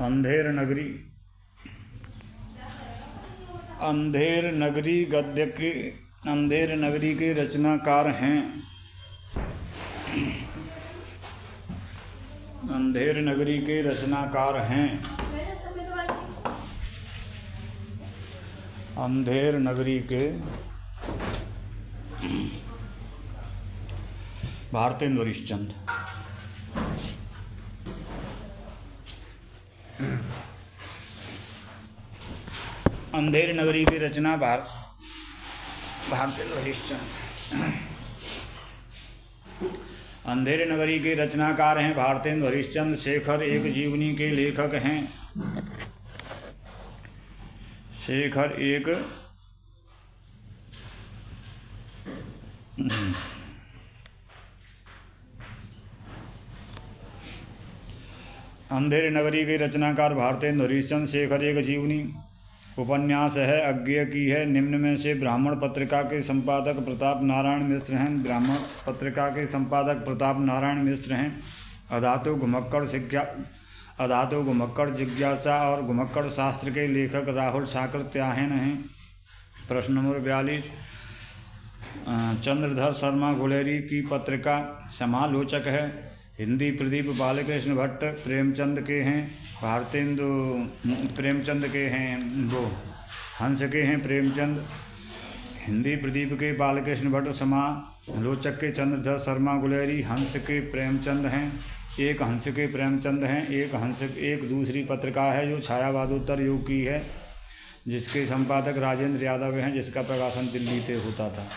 अंधेर नगरी। अंधेर नगरी गद्य के अंधेर नगरी के रचनाकार हैं। अंधेर नगरी के रचनाकार हैं। अंधेर नगरी के भारतेंदु हरिश्चंद्र। अंधेर नगरी की रचना भारतेंदु हरिश्चंद्र। अंधेर नगरी के रचनाकार हैं भारतेंदु हरिश्चंद्र। शेखर एक जीवनी के लेखक हैं। शेखर एक अंधेर नगरी के रचनाकार भारतेंदु हरिश्चंद्र। शेखर एक जीवनी उपन्यास है। अज्ञेय की है। निम्न में से ब्राह्मण पत्रिका के संपादक प्रताप नारायण मिश्र हैं। ब्राह्मण पत्रिका के संपादक प्रताप नारायण मिश्र हैं। अधातु घुमक्कड़ जिज्ञासा और घुमक्कड़ शास्त्र के लेखक राहुल साकर त्याहन हैं। प्रश्न नंबर 42। चंद्रधर शर्मा गुलेरी की पत्रिका समालोचक है। हिंदी प्रदीप बालकृष्ण भट्ट प्रेमचंद के हैं। भारतेंदु प्रेमचंद के हैं, वो हंस के हैं प्रेमचंद। हिंदी प्रदीप के बालकृष्ण भट्ट समालोचक के चंद्रधर शर्मा गुलेरी हंस के प्रेमचंद हैं। एक हंस के प्रेमचंद हैं। एक दूसरी पत्रिका है जो छायावादोत्तर युग की है, जिसके संपादक राजेंद्र यादव हैं, जिसका प्रकाशन दिल्ली से होता था।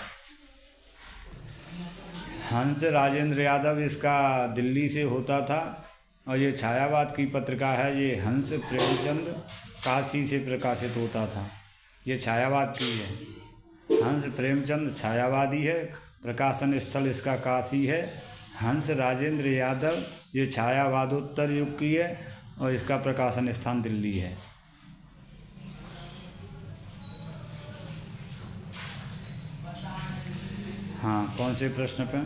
हंस राजेंद्र यादव इसका दिल्ली से होता था। और ये छायावाद की पत्रिका है। ये हंस प्रेमचंद काशी से प्रकाशित होता था। ये छायावाद की है। हंस प्रेमचंद छायावादी है। प्रकाशन स्थल इसका काशी है। हंस राजेंद्र यादव ये छायावादोत्तर युग की है और इसका प्रकाशन स्थान दिल्ली है। हाँ, कौन से प्रश्न पे?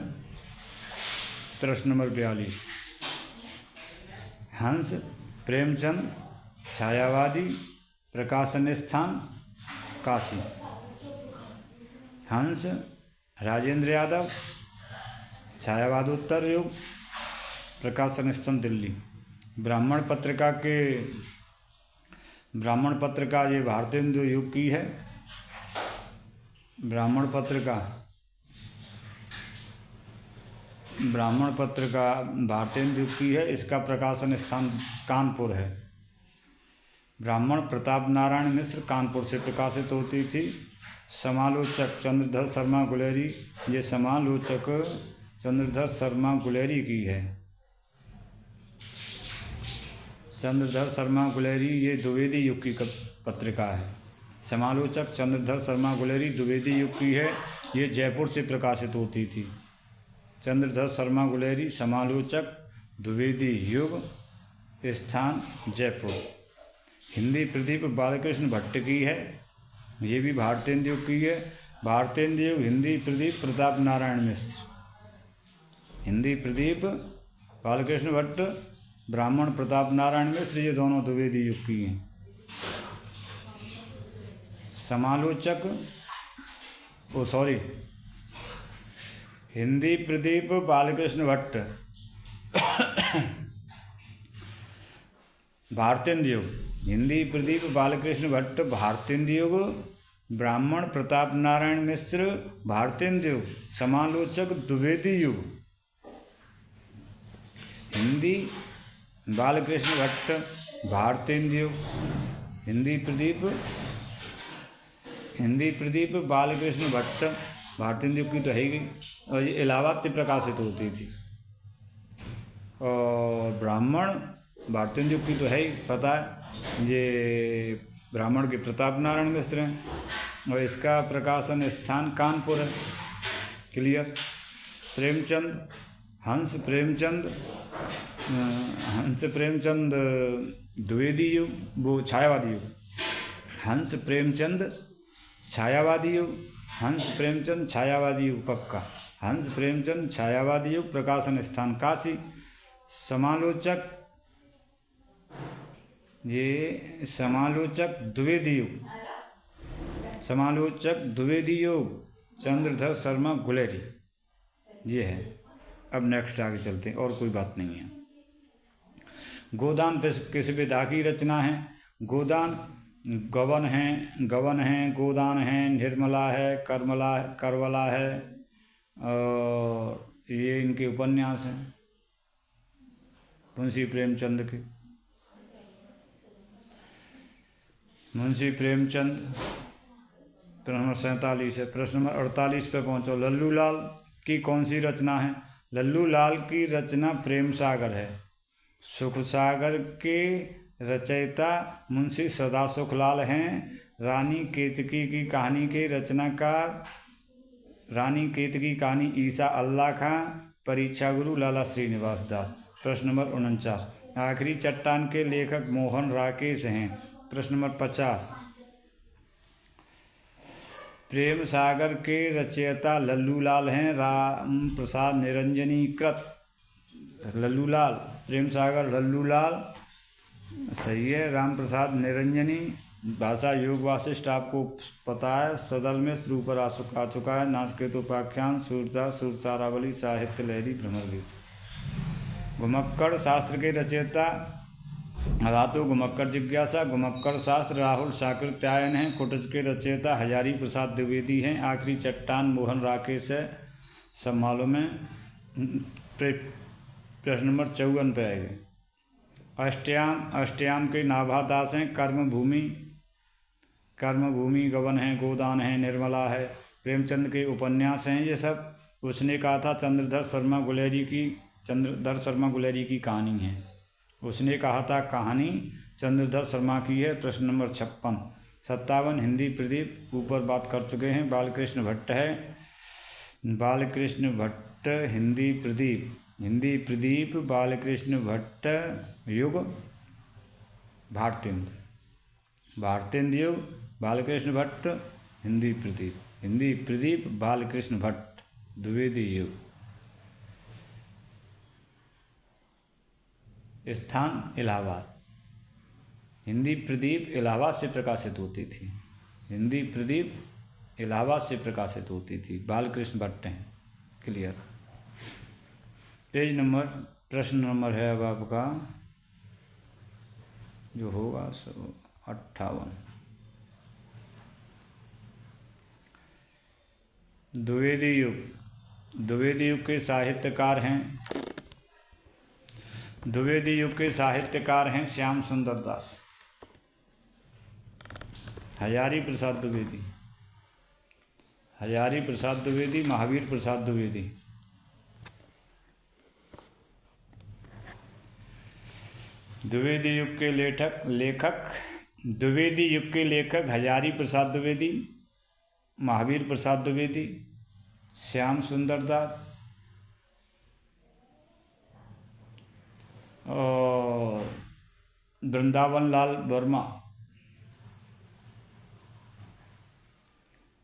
प्रश्न नंबर 42। हंस प्रेमचंद छायावादी, प्रकाशन स्थान काशी। हंस राजेंद्र यादव छायावादोत्तर युग, प्रकाशन स्थान दिल्ली। ब्राह्मण पत्रिका ये भारतेंदु युग की है। ब्राह्मण पत्रिका भारतेंदु युग की है। इसका प्रकाशन स्थान कानपुर है। ब्राह्मण प्रताप नारायण मिश्र कानपुर से प्रकाशित होती थी। समालोचक चंद्रधर शर्मा गुलेरी, ये समालोचक चंद्रधर शर्मा गुलेरी की है। चंद्रधर शर्मा गुलेरी ये द्विवेदी युग की पत्रिका है। समालोचक चंद्रधर शर्मा गुलेरी द्विवेदी युग की है। ये जयपुर से प्रकाशित होती थी। चंद्रधर शर्मा गुलेरी समालोचक द्विवेदी युग, स्थान जयपुर। हिंदी प्रदीप बालकृष्ण भट्ट की है। ये भी भारतेंदु युग की है। भारतेंदु युग हिंदी प्रदीप प्रताप नारायण मिश्र। हिंदी प्रदीप बालकृष्ण भट्ट, ब्राह्मण प्रताप नारायण मिश्र, ये दोनों द्विवेदी युग की हैं। समालोचक हिंदी प्रदीप बालकृष्ण भट्ट भारतेंदु युग। हिंदी प्रदीप बालकृष्ण भट्ट भारतेंदु युग। ब्राह्मण प्रताप नारायण मिश्र भारतेंदु युग। समालोचक द्विवेदी युग। हिंदी बालकृष्ण भट्ट भारतेंदु युग। हिंदी प्रदीप बालकृष्ण भट्ट भारतेंदु युग की तो है ही। और ये इलाहाबाद से प्रकाशित होती थी। और ब्राह्मण भारतेंदु युग की तो है ही, पता है। ये ब्राह्मण के प्रताप नारायण मिश्र हैं और इसका प्रकाशन स्थान कानपुर है। क्लियर। प्रेमचंद हंस प्रेमचंद द्विवेदी युग, वो छायावादी युग। हंस प्रेमचंद छायावादी युग। हंस प्रेमचंद छायावादी युग पक्का। हंस प्रेमचंद छायावादी युग, प्रकाशन स्थान काशी। समालोचक ये समालोचक द्विवेदी युग, समालोचक द्विवेदी युग चंद्रधर शर्मा गुलेरी, ये है। अब नेक्स्ट आगे चलते हैं, और कोई बात नहीं है। गोदान किस विधा की रचना है? गोदान गवन है, गोदान है, निर्मला है, करवला है, और ये इनके उपन्यास हैं मुंशी प्रेमचंद के। मुंशी प्रेमचंद प्रश्न नंबर 47 है। प्रश्न नंबर 48 पे पहुँचो। लल्लू लाल की कौन सी रचना है? लल्लू लाल की रचना प्रेम सागर है। सुख सागर के रचयिता मुंशी सदासुखलाल हैं। रानी केतकी की कहानी के रचनाकार रानी केतकी कहानी ईसा अल्लाह खां, परीक्षा गुरु लाला श्रीनिवास दास। प्रश्न नंबर 49। आखिरी चट्टान के लेखक मोहन राकेश हैं। प्रश्न नंबर 50। प्रेम सागर के रचयिता लल्लू लाल हैं। राम प्रसाद निरंजनीकृत लल्लू लाल, प्रेम सागर लल्लू लाल सही है। राम प्रसाद निरंजनी। भाषा योग वासिष्ठ आपको पता है। सदल में शुरू पर आ चुका है। नाचकेतु उपाख्यान, सूरदास, सुरसारावली, साहित्य लहरी, भ्रमरगीत। घुमक्कड़ शास्त्र के रचयिता धातु घुमक्कड़ जिज्ञासा, घुमक्कड़ शास्त्र राहुल शाकृत्यायन हैं। कुटज के रचयिता हजारी प्रसाद द्विवेदी हैं। आखिरी चट्टान मोहन राकेश है। सब मालूम है। प्रश्न नंबर 54 पे आएगा। अष्टयाम के नाभादास हैं। कर्मभूमि गवन है, गोदान है, निर्मला है, प्रेमचंद के उपन्यास हैं ये सब। उसने कहा था चंद्रधर शर्मा गुलेरी की कहानी है। उसने कहा था कहानी चंद्रधर शर्मा की है। प्रश्न नंबर 56। 57 हिंदी प्रदीप ऊपर बात कर चुके हैं। बालकृष्ण भट्ट है। बालकृष्ण भट्ट हिंदी प्रदीप बालकृष्ण भट्ट युग भारतेंद्र युग बालकृष्ण भट्ट हिंदी प्रदीप बालकृष्ण भट्ट द्विवेदी युग। स्थान इलाहाबाद। हिंदी प्रदीप इलाहाबाद से प्रकाशित होती थी। हिंदी प्रदीप इलाहाबाद से प्रकाशित होती थी। बालकृष्ण भट्ट हैं। क्लियर। प्रश्न नंबर है अब आपका जो होगा 58। द्विवेदी युग के साहित्यकार हैं। द्विवेदी युग के साहित्यकार हैं श्याम सुंदर दास, हजारी प्रसाद द्विवेदी, महावीर प्रसाद द्विवेदी। द्विवेदी युग के लेखक हजारी प्रसाद द्विवेदी, महावीर प्रसाद द्विवेदी, श्याम सुंदर दास और वृंदावन लाल वर्मा।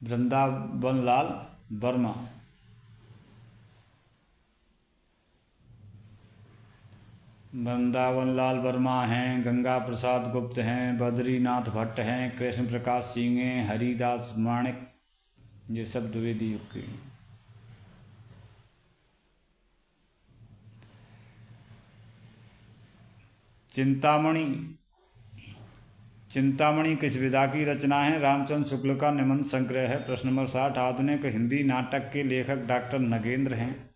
वृंदावन लाल वर्मा हैं। गंगा प्रसाद गुप्त हैं। बद्रीनाथ भट्ट हैं। कृष्ण प्रकाश सिंह हैं। हरिदास माणिक, ये सब द्विवेदी युग के। चिंतामणि किस विधा की रचना है? रामचंद्र शुक्ल का निबंध संग्रह है। प्रश्न नंबर 60। आधुनिक हिंदी नाटक के लेखक डॉक्टर नगेंद्र हैं।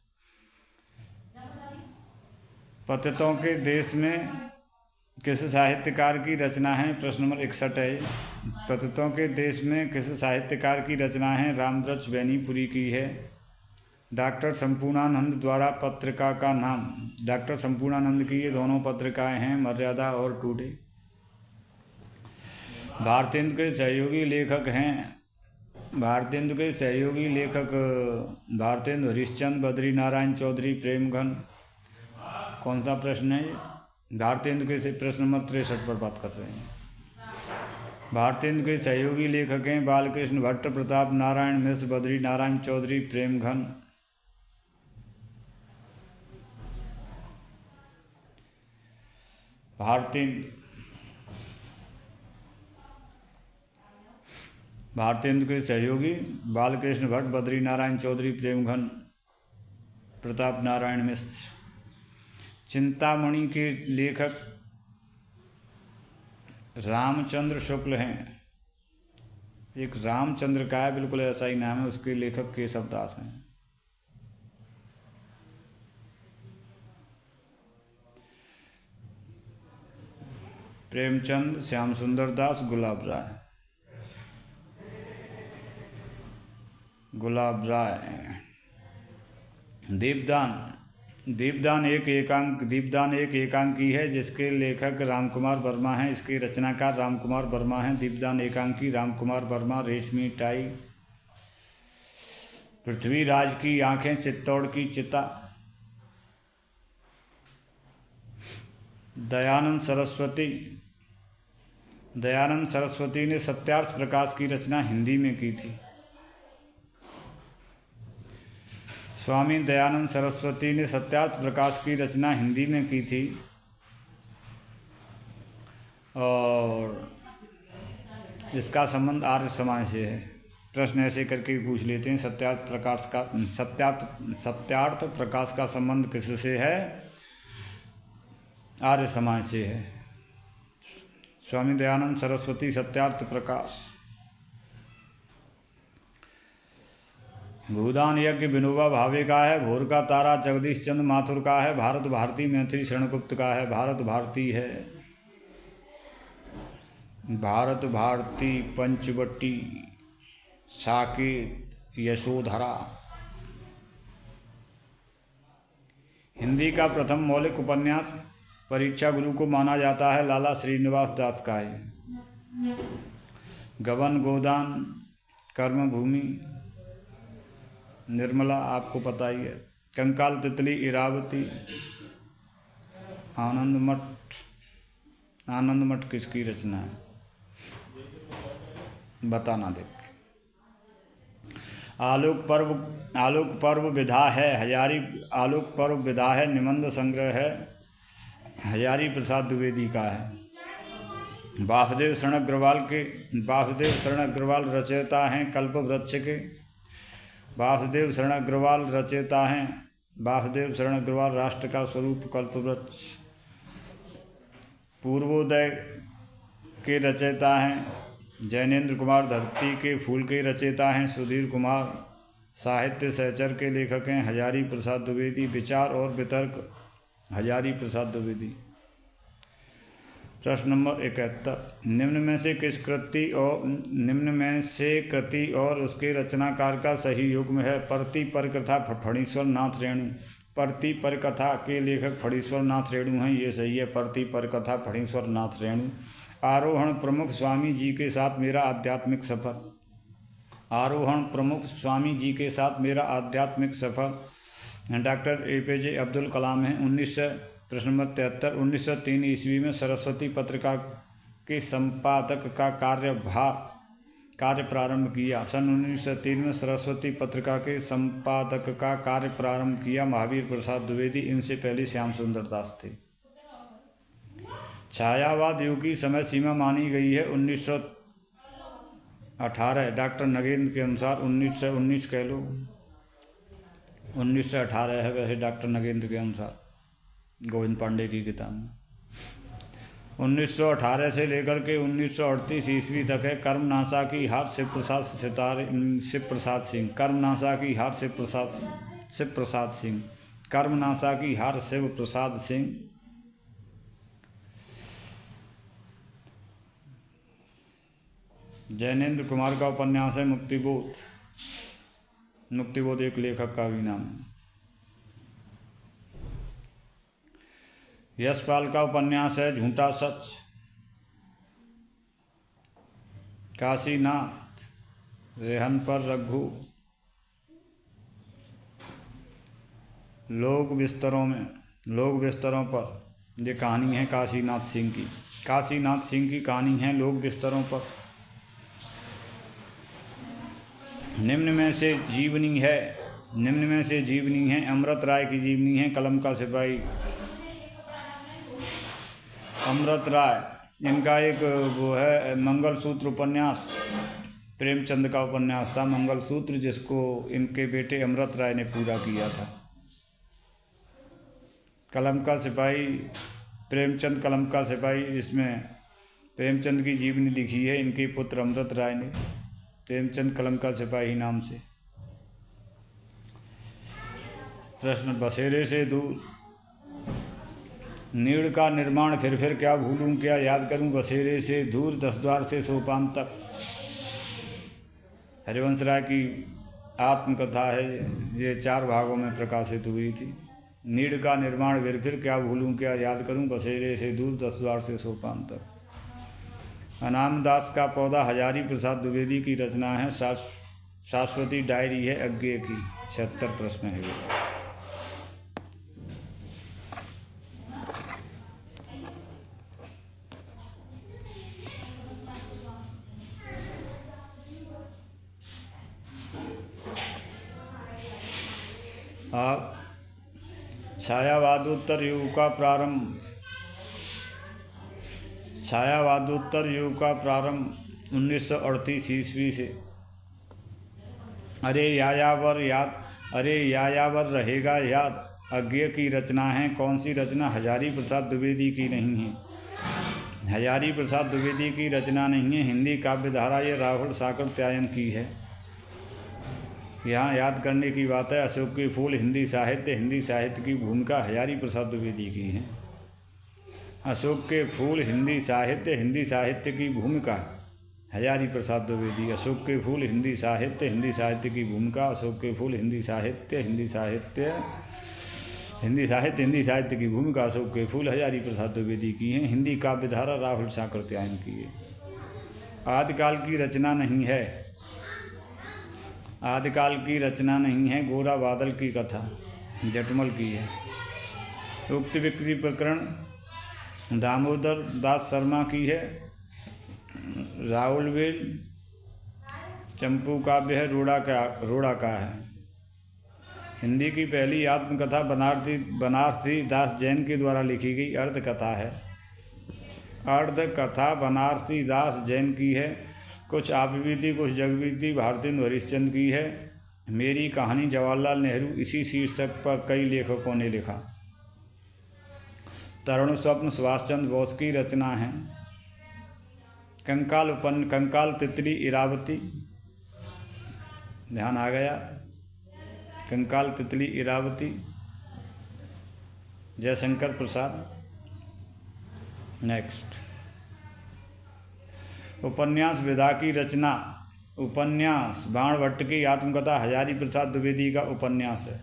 पतितों के देश में किस साहित्यकार की रचना है? प्रश्न नंबर 61 है। पतितों के देश में किस साहित्यकार की रचना है? रामवृक्ष बेनीपुरी की है। डॉक्टर संपूर्णानंद द्वारा पत्रिका का नाम? डॉक्टर संपूर्णानंद की ये दोनों पत्रिकाएं हैं, मर्यादा और टुडे। भारतेंदु के सहयोगी लेखक हैं। भारतेंदु हरिश्चंद्र, बद्री नारायण चौधरी, प्रेमघन। कौन सा प्रश्न है? भारतेंदु के से प्रश्न नंबर 63 पर बात कर रहे हैं। भारतेंदु के सहयोगी लेखक हैं बालकृष्ण भट्ट, प्रताप नारायण मिश्र, बद्री नारायण चौधरी, प्रेमघन। भारतेंदु भारतेंदु के सहयोगी बालकृष्ण भट्ट, बद्री नारायण चौधरी, प्रेमघन, प्रताप नारायण मिश्र। चिंतामणि के लेखक रामचंद्र शुक्ल हैं। एक रामचंद्र का है, बिल्कुल ऐसा ही नाम है, उसके लेखक केशवदास हैं। प्रेमचंद, श्याम सुंदर दास, गुलाब राय। गुलाब राय। दीपदान एक एकांकी है जिसके लेखक रामकुमार वर्मा हैं। इसके रचनाकार रामकुमार वर्मा हैं। दीपदान एकांकी रामकुमार वर्मा। रेशमी टाई। पृथ्वीराज की आंखें, चित्तौड़ की चिता। दयानंद सरस्वती ने सत्यार्थ प्रकाश की रचना हिंदी में की थी। स्वामी दयानंद सरस्वती ने सत्यार्थ प्रकाश की रचना हिंदी में की थी। और इसका संबंध आर्य समाज से है। प्रश्न ऐसे करके पूछ लेते हैं, सत्यार्थ प्रकाश का संबंध किससे है? आर्य समाज से है। स्वामी दयानंद सरस्वती, सत्यार्थ प्रकाश। भूदान यज्ञ विनोबा भावे का है। भोर का तारा जगदीश चंद्र माथुर का है। भारत भारती मैथिली शरणगुप्त का है। भारत भारती है। भारत भारती पंचवटी साकेत यशोधरा। हिंदी का प्रथम मौलिक उपन्यास परीक्षा गुरु को माना जाता है। लाला श्रीनिवास दास का है। गबन गोदान, कर्मभूमि, निर्मला आपको पता ही है। कंकाल तितली, इरावती, आनंद मठ किसकी रचना है? बताना देख। आलोक पर्व विधा है। आलोक पर्व विधा है, निबंध संग्रह है, हजारी प्रसाद द्विवेदी का है। वासुदेव शरण अग्रवाल रचयिता हैं कल्प वृक्ष के। वासुदेव शरण अग्रवाल राष्ट्र का स्वरूप कल्प वृक्ष। पूर्वोदय के रचयिता हैं जैनेन्द्र कुमार। धरती के फूल के रचयिता हैं सुधीर कुमार। साहित्य सहचर के लेखक हैं हजारी प्रसाद द्विवेदी। विचार और वितर्क, हजारी प्रसाद द्विवेदी। प्रश्न नंबर 71। निम्न में से कृति और उसके रचनाकार का सही युग्म है। परती पर कथा फणीश्वर नाथ रेणु। परती पर कथा के लेखक फणीश्वर नाथ रेणु हैं, ये सही है। परती पर कथा फणीश्वर नाथ रेणु। आरोहण प्रमुख स्वामी जी के साथ मेरा आध्यात्मिक सफर। आरोहण प्रमुख स्वामी जी के साथ मेरा आध्यात्मिक सफर डॉक्टर APJ अब्दुल कलाम हैं। प्रश्न नंबर 73। 1903 ईस्वी में सरस्वती पत्रिका के संपादक का कार्य प्रारंभ किया। सन 1903 में सरस्वती पत्रिका के संपादक का कार्य प्रारंभ किया महावीर प्रसाद द्विवेदी। इनसे पहले श्याम सुंदर दास थे। छायावाद युग की समय सीमा मानी गई है 1918। डॉक्टर नगेंद्र के अनुसार 1919 कह लो, 1918 है वैसे डॉक्टर नगेंद्र के अनुसार गोविंद पांडे की किताब में। 1918 से लेकर के 1938 ईस्वी तक है। कर्मनाशा की हार शिव प्रसाद सिंह। कर्मनाशा की हार शिव प्रसाद सिंह। कर्मनाशा की हार शिव प्रसाद सिंह। जैनेन्द्र कुमार का उपन्यास है मुक्तिबोध। मुक्तिबोध एक लेखक का भी नाम है। यशपाल का उपन्यास है झूठा सच। काशीनाथ, रेहन पर रघु। लोग बिस्तरों पर ये कहानी है काशीनाथ सिंह की। काशीनाथ सिंह की कहानी है लोग बिस्तरों पर। निम्न में से जीवनी है अमृत राय की जीवनी है। कलम का सिपाही अमृत राय, इनका एक वो है मंगलसूत्र उपन्यास। प्रेमचंद का उपन्यास था मंगलसूत्र, जिसको इनके बेटे अमृत राय ने पूरा किया था। कलम का सिपाही, प्रेमचंद कलम का सिपाही, इसमें प्रेमचंद की जीवनी लिखी है इनके पुत्र अमृत राय ने, प्रेमचंद कलम का सिपाही नाम से। प्रश्न, बसेरे से दूर, नीड़ का निर्माण फिर क्या भूलूं, क्या याद करूं, बसेरे से दूर, 10 द्वार से सोपान तक। हरिवंश राय की आत्मकथा है, ये 4 भागों में प्रकाशित हुई थी। नीड़ का निर्माण फिर क्या भूलूं, क्या याद करूं, बसेरे से दूर, 10 द्वार से सोपान तक। अनाम दास का पौधा हजारी प्रसाद द्विवेदी की रचना है। शाश्वती डायरी है अज्ञे की। 76 प्रश्न है ये। आप छायावादोत्तर युग का प्रारंभ, छायावादोत्तर युग का प्रारंभ 1938 ईस्वी से। अरे यायावर याद, अरे यायावर रहेगा याद, अज्ञे की रचना है। कौन सी रचना? हजारी प्रसाद द्विवेदी की नहीं है, हजारी प्रसाद द्विवेदी की रचना नहीं है। हिंदी काव्य धारा ये राहुल साकृत्यायन की है। यहाँ याद करने की बात है, अशोक के फूल हिंदी साहित्य की भूमिका हजारी प्रसाद द्विवेदी की है। अशोक के फूल हिंदी साहित्य की भूमिका हजारी प्रसाद द्विवेदी। अशोक के फूल हिंदी साहित्य की भूमिका, अशोक के फूल हिंदी साहित्य की भूमिका, अशोक के फूल हजारी प्रसाद द्विवेदी की हैं। हिंदी काव्य धारा राहुल साकृत्यायन की है। आदिकाल की रचना नहीं है, आदिकाल की रचना नहीं है। गोरा बादल की कथा जटमल की है। उक्त विकृति प्रकरण दामोदर दास शर्मा की है। राउलवेल चंपू काव्य है, रोड़ा का है। हिंदी की पहली आत्मकथा बनारसी दास जैन के द्वारा लिखी गई अर्धकथा है। अर्धकथा बनारसी दास जैन की है। कुछ आपबीती कुछ जगबीती भारतेंदु हरिश्चंद्र की है। मेरी कहानी जवाहरलाल नेहरू इसी शीर्षक पर कई लेखकों ने लिखा। तरुण स्वप्न सुभाष चंद्र बोस की रचना है। कंकाल तितली इरावती, ध्यान आ गया। कंकाल तितली इरावती, जयशंकर प्रसाद। नेक्स्ट, उपन्यास विधा की रचना। उपन्यास बाणभट्ट की आत्मकथा हजारी प्रसाद द्विवेदी का उपन्यास है।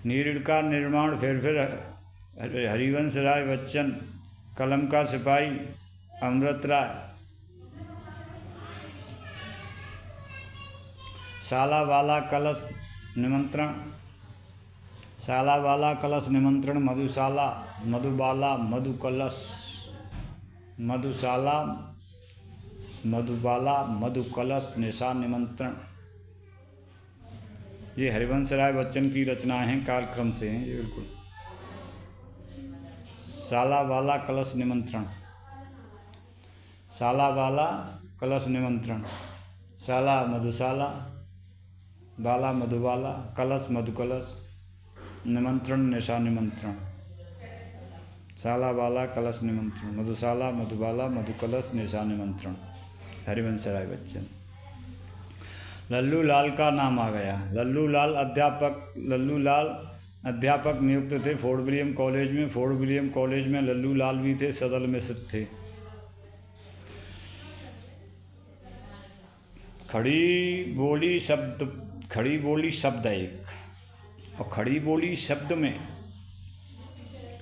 नीड़ का निर्माण फिर हरिवंश राय बच्चन, कलम का सिपाही अमृत राय। शाला वाला कलश निमंत्रण, शाला वाला कलश निमंत्रण, मधुशाला मधुबाला मधुकलश, मधुशाला मधुबाला मधुकलश निशा निमंत्रण। ये हरिवंश राय बच्चन की रचनाएं हैं, कालक्रम से हैं ये बिल्कुल। शाला वाला कलश निमंत्रण, शाला वाला कलश निमंत्रण। शाला मधुशाला, बाला मधुबाला, कलश मधुकलश, निमंत्रण निशा निमंत्रण। शाला वाला कलश निमंत्रण, मधुशाला मधुबाला मधुकलश निशा निमंत्रण। हरिवंश राय बच्चन। लल्लू लाल का नाम आ गया। लल्लू लाल अध्यापक नियुक्त थे फोर्ट विलियम कॉलेज में। फोर्ट विलियम कॉलेज में लल्लू लाल भी थे, सदल मिश्र थे। खड़ी बोली शब्द एक, और खड़ी बोली शब्द में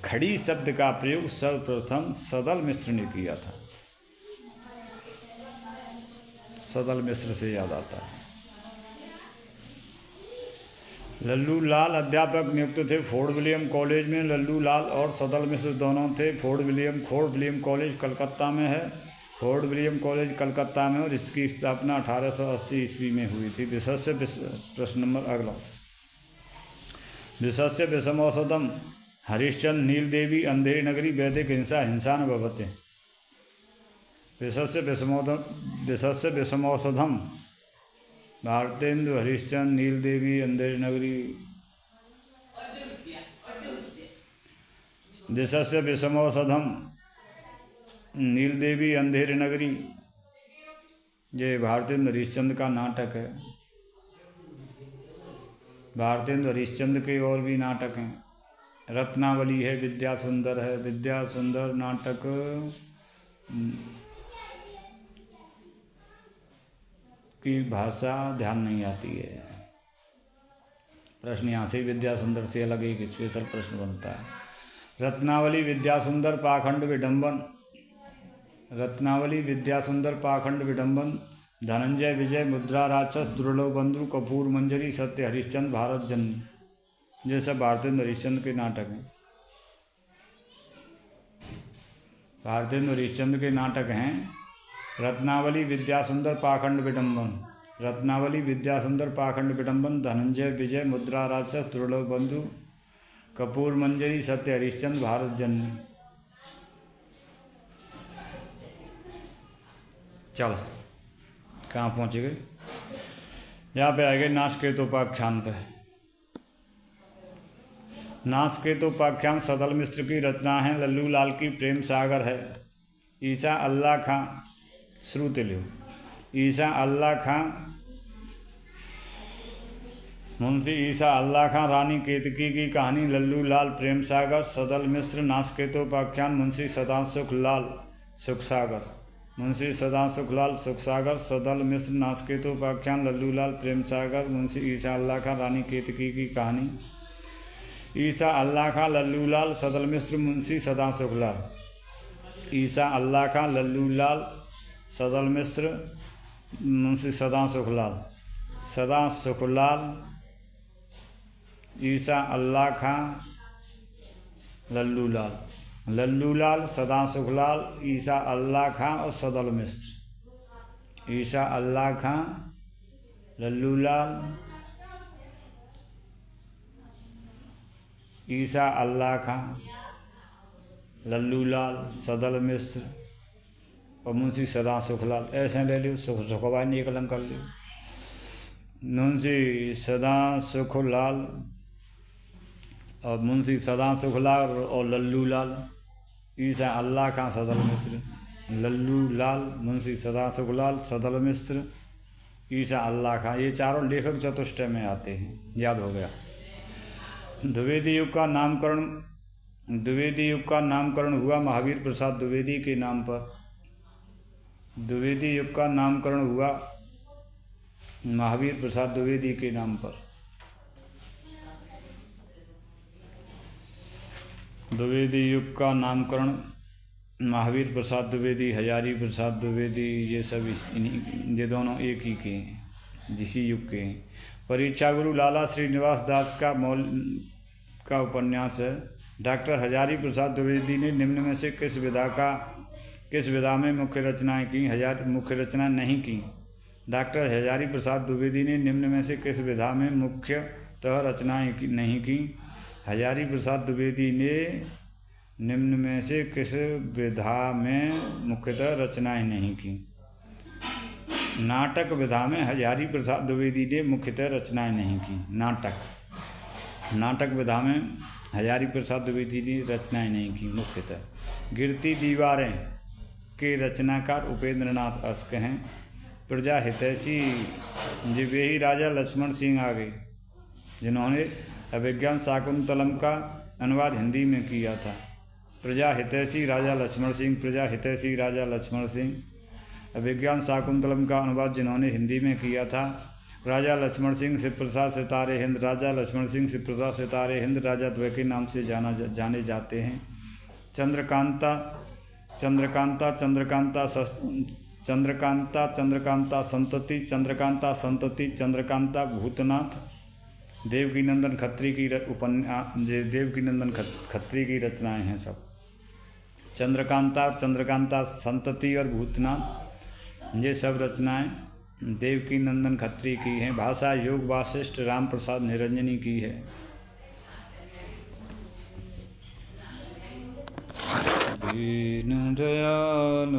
खड़ी शब्द का प्रयोग सर्वप्रथम सदल मिश्र ने किया था। सदल मिश्र से याद आता है। लल्लू लाल अध्यापक नियुक्त थे फोर्ट विलियम कॉलेज में। लल्लू लाल और सदल मिश्र दोनों थे। फोर्ट विलियम कॉलेज कलकत्ता में है। फोर्ट विलियम कॉलेज कलकत्ता में, और इसकी स्थापना 1880 ईस्वी में हुई थी। विशस्य प्रश्न नंबर अगला। विशस्य विषमौषधम हरिश्चंद्र नील देवी अंधेरी नगरी वैदिक हिंसा न भवते। विशस्य विषमौषधम भारतेंदु हरिश्चंद्र नीलदेवी अंधेरी नगरी। विशस्य विषमौषधम नीलदेवी अंधेरी नगरी, ये भारतेंदु हरिश्चंद्र का नाटक है। भारतेंदु हरिश्चंद्र के और भी नाटक हैं। रत्नावली है, विद्या सुंदर है। विद्या सुंदर नाटक की भाषा ध्यान नहीं आती है। प्रश्न यहाँ से विद्या सुंदर से अलग एक स्पेशल प्रश्न बनता है। रत्नावली विद्या सुंदर पाखंड विडंबन। रत्नावली विद्या सुंदर पाखंड विडंबन, धनंजय विजय मुद्रा राक्षस दुर्लभ बंधु कपूर मंजरी सत्य हरिश्चंद्र भारत जननी, ये सब भारतेंदु हरिश्चंद्र के नाटक हैं। भारतेंदु हरिश्चंद्र के नाटक हैं। रत्नावली विद्या सुंदर पाखंड विडंबन, रत्नावली विद्या सुंदर पाखंड विडंबन, धनंजय विजय मुद्रा राक्षस दुर्लभ बंधु कपूर मंजरी सत्य हरिश्चंद्र भारत जननी। चलो कहाँ पहुँच गए? यहाँ पे आ गए नाचकेतोपाख्यान पे। नाचकेतोपाख्यान सदल मिश्र की रचना है। लल्लू लाल की प्रेम सागर है। ईसा अल्लाह खां श्रुति लो। ईसा अल्लाह खां मुंशी ईसा अल्लाह खां रानी केतकी की कहानी। लल्लू लाल प्रेम सागर सदल मिश्र नाचकेतोपाख्यान मुंशी सदासुख लाल सुखसागर। मुंशी सदासुख लाल सुखसागर सदल मिश्र नाचकेतोपाख्यान लल्लू लाल प्रेम सागर मुंशी ईसा अल्लाह खां रानी केतकी की कहानी। ईसा अल्लाह खां लल्लू लाल सदल मिश्र मुंशी सदासुख लाल। ईसा अल्लाह खां लल्लू लाल सदल मिश्र मुंशी सदासुख लाल। सदासुख लाल ईसा अल्लाह खां लल्लू लाल। लल्लू लाल सदासुख लाल ईसा अल्लाह खां और सदल मिश्र। ईसा अल्लाह खां लल्लू लाल ईसा अल्लाह खां लल्लू लाल सदल मिश्र और मुंशी सदासुख लाल। ऐसे ले लो, सुखबाई ने एक अलग कर लियो। मुंशी सदासुख लाल और मुंशी सदासुख लाल और लल्लू लाल। ईसा अल्लाह खां सदल मिश्र लल्लू लाल मुंशी सदासुख लाल सदल मिश्र ईसा अल्लाह खां, ये चारों लेखक चतुष्टय में आते हैं। याद हो गया। द्विवेदी युग का नामकरण द्विवेदी युग का नामकरण हुआ महावीर प्रसाद द्विवेदी के नाम पर। द्विवेदी युग का नामकरण हुआ महावीर प्रसाद द्विवेदी के नाम पर। द्विवेदी युग का नामकरण महावीर प्रसाद द्विवेदी, हजारी प्रसाद द्विवेदी, ये सब ये दोनों एक ही के हैं, जिसी युग के हैं। परीक्षा गुरु लाला श्रीनिवास दास का उपन्यास है। डॉक्टर हजारी प्रसाद द्विवेदी ने निम्न में से किस विधा में मुख्य रचनाएं की? मुख्य रचना नहीं की। डॉक्टर हजारी प्रसाद द्विवेदी ने निम्न में से किस विधा में मुख्यतः रचनाएं नहीं की? हजारी प्रसाद द्विवेदी ने निम्न में से किस विधा में मुख्यतः रचनाएं नहीं की? नाटक विधा में हजारी प्रसाद द्विवेदी ने मुख्यतः रचनाएं नहीं की। नाटक विधा में हजारी प्रसाद द्विवेदी ने रचनाएं नहीं की मुख्यतः। गिरती दीवारें के रचनाकार उपेंद्र नाथ अस्क हैं। प्रजा हितैषी जी वे ही राजा लक्ष्मण सिंह आ गए जिन्होंने अभिज्ञान शाकुंतलम का अनुवाद हिंदी में किया था। प्रजा हितैषी राजा लक्ष्मण सिंह, प्रजा हितैषी राजा लक्ष्मण सिंह। अभिज्ञान शाकुंतलम का अनुवाद जिन्होंने हिंदी में किया था। राजा लक्ष्मण सिंह शिवप्रसाद सितारे हिंद। राजा लक्ष्मण सिंह शिवप्रसाद सितारे हिंद राजा द्वय के नाम से जाने जाते हैं। चंद्रकांता संतति, चंद्रकांता संतति, चंद्रकांता भूतनाथ। देवकीनंदन खत्री की रचनाएं हैं सब। चंद्रकांता संतति और भूतनाथ, ये सब रचनाएं देवकीनंदन खत्री की हैं। भाषा योग वासिष्ठ राम प्रसाद निरंजनी की है। दीन दयाल